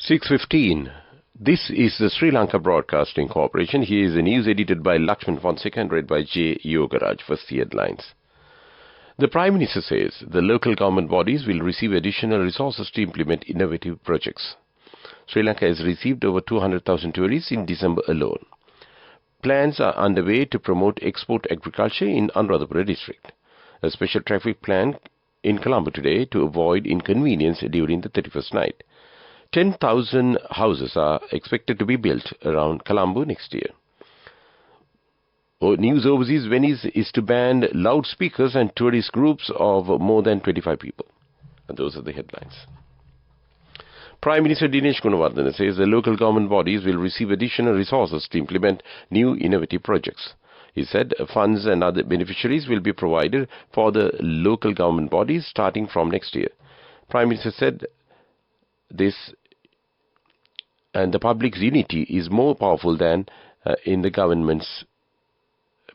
6:15. This is the Sri Lanka Broadcasting Corporation. Here is the news edited by Lakshman Fonseca and read by J. Yogaraj. First, the headlines. The Prime Minister says the local government bodies will receive additional resources to implement innovative projects. Sri Lanka has received over 200,000 tourists in December alone. Plans are underway to promote export agriculture in Anuradhapura district. A special traffic plan in Colombo today to avoid inconvenience during the 31st night. 10,000 houses are expected to be built around Colombo next year. News overseas. Venice is to ban loudspeakers and tourist groups of more than 25 people. And those are the headlines. Prime Minister Dinesh Gunawardena says the local government bodies will receive additional resources to implement new innovative projects. He said funds and other beneficiaries will be provided for the local government bodies starting from next year. Prime Minister said this, and the public's unity is more powerful than in the government's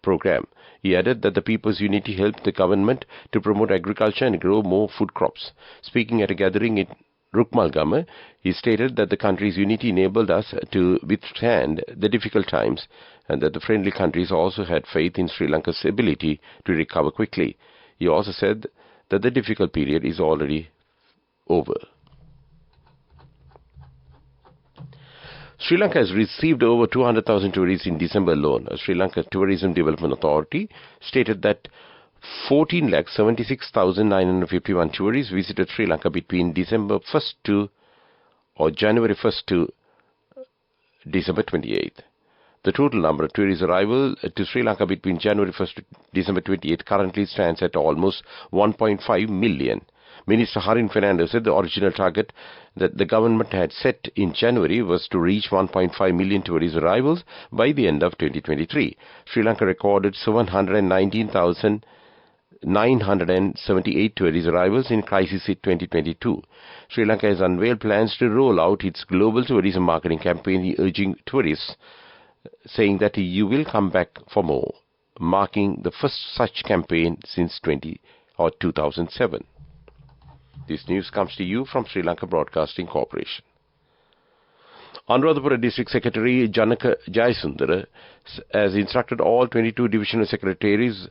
program. He added that the people's unity helped the government to promote agriculture and grow more food crops. Speaking at a gathering in Rukmalgama, he stated that the country's unity enabled us to withstand the difficult times and that the friendly countries also had faith in Sri Lanka's ability to recover quickly. He also said that the difficult period is already over. Sri Lanka has received over 200,000 tourists in December alone. Sri Lanka Tourism Development Authority stated that 14,76,951 tourists visited Sri Lanka between January 1st to December 28th. The total number of tourist arrivals to Sri Lanka between January 1st to December 28th currently stands at almost 1.5 million. Minister Harin Fernando said the original target that the government had set in January was to reach 1.5 million tourist arrivals by the end of 2023. Sri Lanka recorded 719,978 tourist arrivals in crisis hit 2022. Sri Lanka has unveiled plans to roll out its global tourism marketing campaign urging tourists, saying that you will come back for more, marking the first such campaign since 2007. This news comes to you from Sri Lanka Broadcasting Corporation. Anuradhapura District Secretary Janaka Jayasundara has instructed all 22 divisional secretaries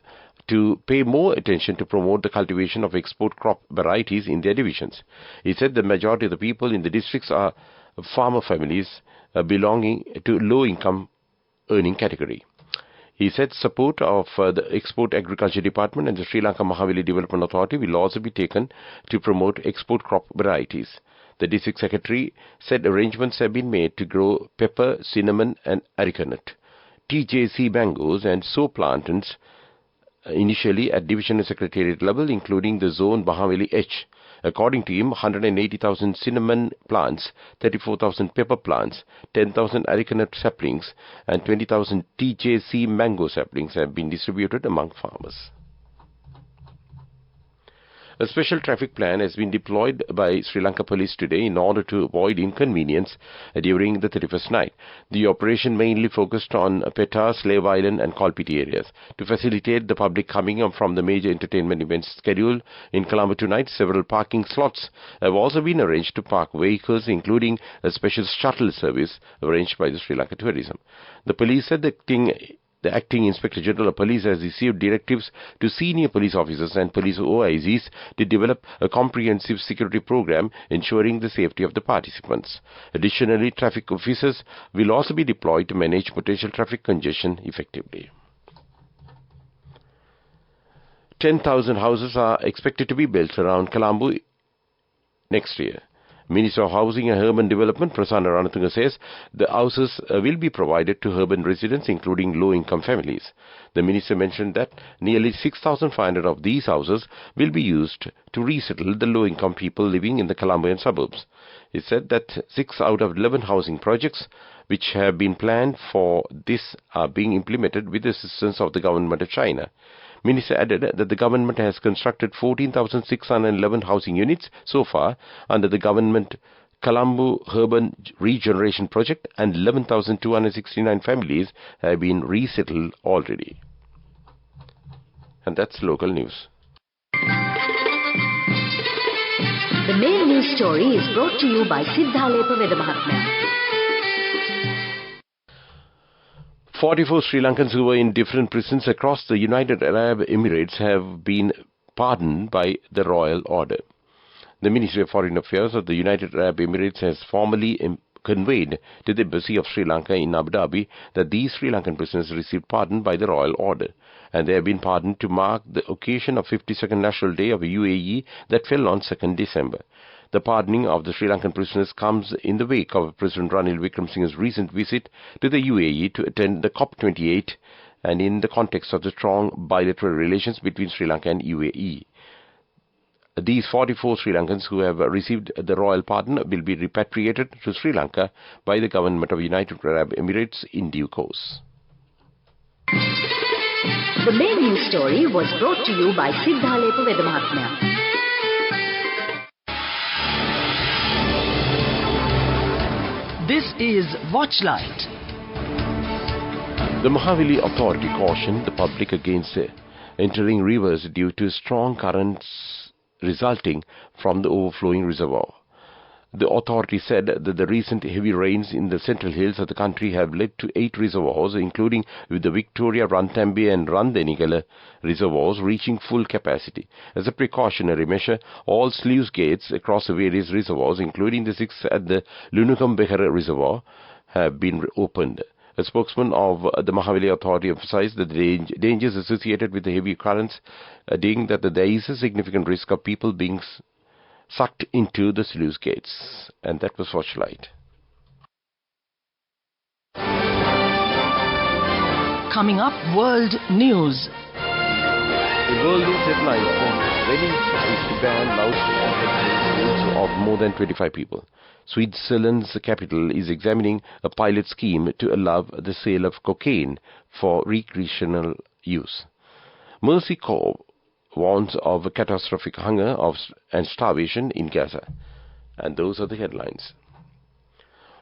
to pay more attention to promote the cultivation of export crop varieties in their divisions. He said the majority of the people in the districts are farmer families belonging to low-income earning category. He said support of the Export Agriculture Department and the Sri Lanka Mahaveli Development Authority will also be taken to promote export crop varieties. The district secretary said arrangements have been made to grow pepper, cinnamon and areca nut, TJC mangoes and so plantains initially at divisional secretariat level, including the zone Mahaveli H. According to him, 180,000 cinnamon plants, 34,000 pepper plants, 10,000 areca nut saplings and 20,000 TJC mango saplings have been distributed among farmers. A special traffic plan has been deployed by Sri Lanka Police today in order to avoid inconvenience during the 31st night. The operation mainly focused on Peta, Slave Island and Kolpiti areas. To facilitate the public coming from the major entertainment events scheduled in Colombo tonight, several parking slots have also been arranged to park vehicles, including a special shuttle service arranged by the Sri Lanka Tourism. The police said the Acting Inspector General of Police has received directives to senior police officers and police OICs to develop a comprehensive security program ensuring the safety of the participants. Additionally, traffic officers will also be deployed to manage potential traffic congestion effectively. 10,000 houses are expected to be built around Colombo next year. Minister of Housing and Urban Development Prasanna Ranatunga says the houses will be provided to urban residents, including low-income families. The minister mentioned that nearly 6,500 of these houses will be used to resettle the low-income people living in the Colombian suburbs. He said that 6 out of 11 housing projects which have been planned for this are being implemented with the assistance of the government of China. Minister added that the government has constructed 14,611 housing units so far under the government Colombo Urban Regeneration Project, and 11,269 families have been resettled already. And that's local news. The main news story is brought to you by Sinhala. 44 Sri Lankans who were in different prisons across the United Arab Emirates have been pardoned by the royal order. The Ministry of Foreign Affairs of the United Arab Emirates has formally conveyed to the Embassy of Sri Lanka in Abu Dhabi that these Sri Lankan prisoners received pardon by the royal order, and they have been pardoned to mark the occasion of 52nd National Day of UAE that fell on 2nd December. The pardoning of the Sri Lankan prisoners comes in the wake of President Ranil Wickremesinghe's recent visit to the UAE to attend the COP28 and in the context of the strong bilateral relations between Sri Lanka and UAE. These 44 Sri Lankans who have received the royal pardon will be repatriated to Sri Lanka by the government of United Arab Emirates in due course. The main news story was brought to you by Sinhala. This is Watchlight. The Mahaveli Authority cautioned the public against entering rivers due to strong currents resulting from the overflowing reservoir. The authority said that the recent heavy rains in the central hills of the country have led to 8 reservoirs, including with the Victoria, Ranthambie and Randenigala reservoirs reaching full capacity. As a precautionary measure, all sluice gates across the various reservoirs, including the 6 at the Lunukambehara reservoir, have been opened. A spokesman of the Mahaveli Authority emphasized the dangers associated with the heavy currents, adding that there is a significant risk of people being sucked into the sluice gates. And that was Watchlight. Coming up, world news. In world news headlines, Venice is to ban loudspeakers of more than 25 people. Switzerland's capital is examining a pilot scheme to allow the sale of cocaine for recreational use. Mercy Corps warns of catastrophic hunger and starvation in Gaza. And those are the headlines.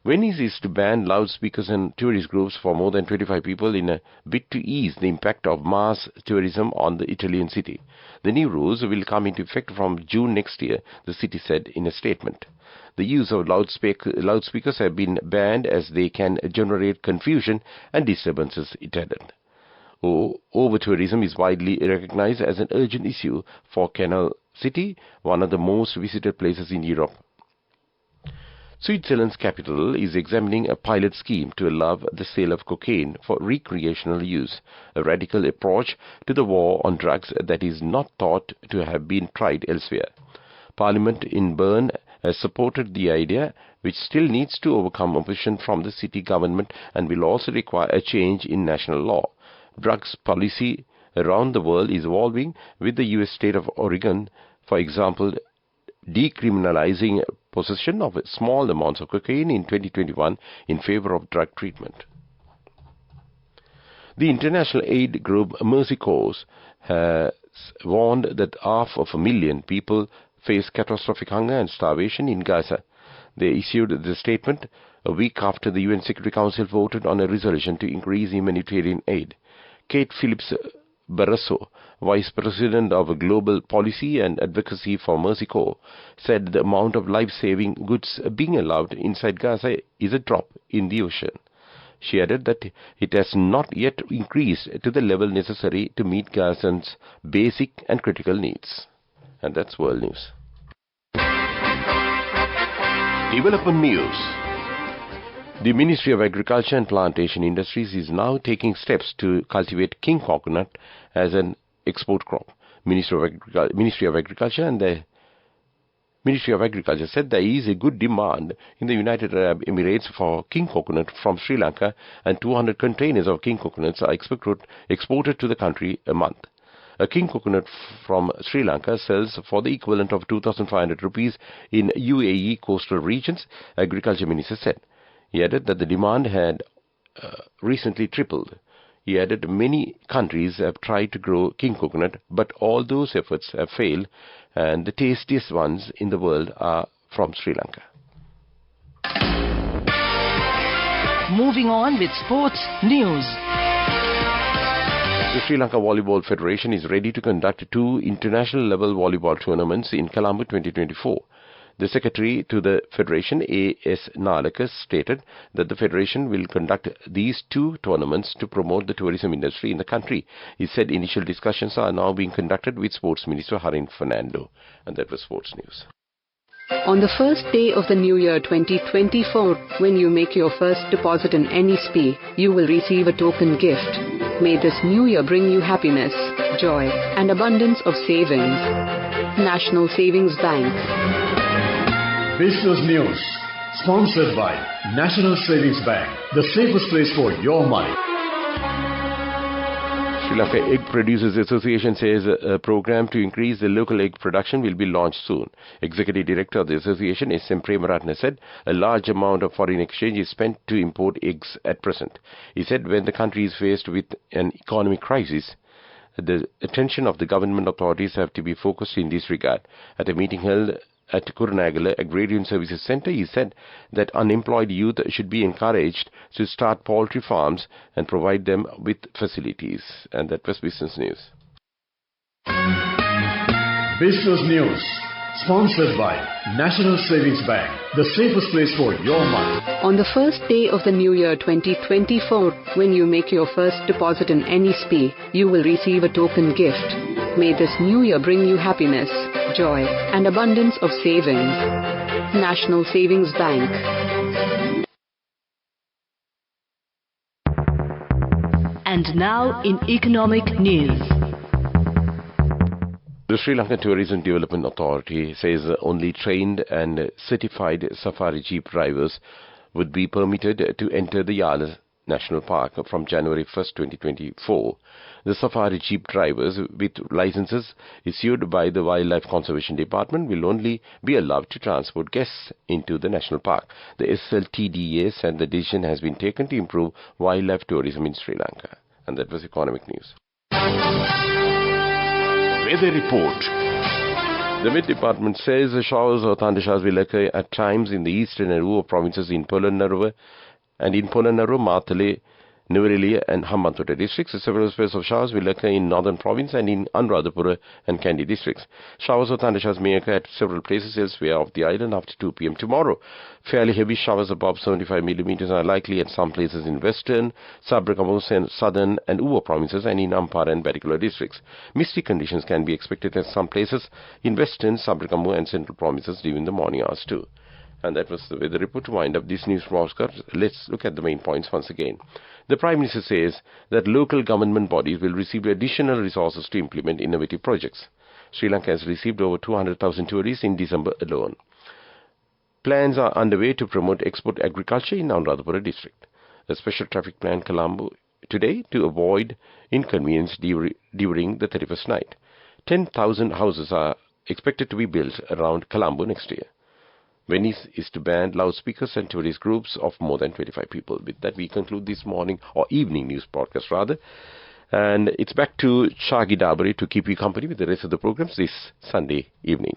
Venice is to ban loudspeakers and tourist groups for more than 25 people in a bid to ease the impact of mass tourism on the Italian city. The new rules will come into effect from June next year, the city said in a statement. The use of loudspeakers have been banned as they can generate confusion and disturbances, it added. Over-tourism is widely recognized as an urgent issue for Canal City, one of the most visited places in Europe. Switzerland's capital is examining a pilot scheme to allow the sale of cocaine for recreational use, a radical approach to the war on drugs that is not thought to have been tried elsewhere. Parliament in Bern has supported the idea, which still needs to overcome opposition from the city government and will also require a change in national law. Drugs policy around the world is evolving, with the U.S. state of Oregon, for example, decriminalizing possession of small amounts of cocaine in 2021 in favor of drug treatment. The international aid group Mercy Corps has warned that 500,000 people face catastrophic hunger and starvation in Gaza. They issued the statement a week after the UN Security Council voted on a resolution to increase humanitarian aid. Kate Phillips Barroso, Vice President of Global Policy and Advocacy for Mercy Corps, said the amount of life-saving goods being allowed inside Gaza is a drop in the ocean. She added that it has not yet increased to the level necessary to meet Gazans' basic and critical needs. And that's world news. Development news. The Ministry of Agriculture and Plantation Industries is now taking steps to cultivate king coconut as an export crop. Ministry of Agriculture said there is a good demand in the United Arab Emirates for king coconut from Sri Lanka, and 200 containers of king coconuts are exported to the country a month. A king coconut from Sri Lanka sells for the equivalent of 2,500 rupees in UAE coastal regions, Agriculture Minister said. He added that the demand had recently tripled. He added many countries have tried to grow king coconut, but all those efforts have failed, and the tastiest ones in the world are from Sri Lanka. Moving on with sports news. The Sri Lanka Volleyball Federation is ready to conduct 2 international-level volleyball tournaments in Colombo 2024. The secretary to the Federation, A.S. Nalakas, stated that the Federation will conduct these 2 tournaments to promote the tourism industry in the country. He said initial discussions are now being conducted with Sports Minister Harin Fernando. And that was Sports News. On the first day of the new year 2024, when you make your first deposit in any SPE, you will receive a token gift. May this new year bring you happiness, joy, and abundance of savings. National Savings Bank. Business News, sponsored by National Savings Bank, the safest place for your money. Sri Lanka Egg Producers Association says a program to increase the local egg production will be launched soon. Executive Director of the association, S.M. Premaratna, said a large amount of foreign exchange is spent to import eggs at present. He said when the country is faced with an economic crisis, the attention of the government authorities have to be focused in this regard. At a meeting held at Kurunagala Agrarian Services Centre, he said that unemployed youth should be encouraged to start poultry farms and provide them with facilities. And that was Business News. Business News, sponsored by National Savings Bank, the safest place for your money. On the first day of the new year 2024, when you make your first deposit in any SPE, you will receive a token gift. May this new year bring you happiness, joy, and abundance of savings. National Savings Bank. And now in economic news. The Sri Lankan Tourism Development Authority says only trained and certified safari jeep drivers would be permitted to enter the Yala National Park from January 1st, 2024. The safari jeep drivers with licenses issued by the Wildlife Conservation Department will only be allowed to transport guests into the national park. The SLTDA said the decision has been taken to improve wildlife tourism in Sri Lanka. And that was economic news. Weather report. The Met Department says showers or thundershowers will occur at times in the eastern and rural provinces in Polonnaruwa, Matale, Nuwara and Hambantota districts. Several spells of showers will occur in northern province and in Anuradhapura and Kandy districts. Showers or thundershowers may occur at several places elsewhere of the island after 2 p.m. tomorrow. Fairly heavy showers above 75 millimeters are likely at some places in western, Sabarakamu, southern and Uva provinces and in Ampara and Batticaloa districts. Misty conditions can be expected at some places in western, Sabarakamu and central provinces during the morning hours too. And that was the weather report. To wind up this news broadcast, let's look at the main points once again. The Prime Minister says that local government bodies will receive additional resources to implement innovative projects. Sri Lanka has received over 200,000 tourists in December alone. Plans are underway to promote export agriculture in Anuradhapura district. A special traffic plan Colombo today to avoid inconvenience during the 31st night. 10,000 houses are expected to be built around Colombo next year. Venice is to ban loudspeakers and tourist groups of more than 25 people. With that, we conclude this morning or evening news broadcast rather. And it's back to Shagi Dabari to keep you company with the rest of the programs this Sunday evening.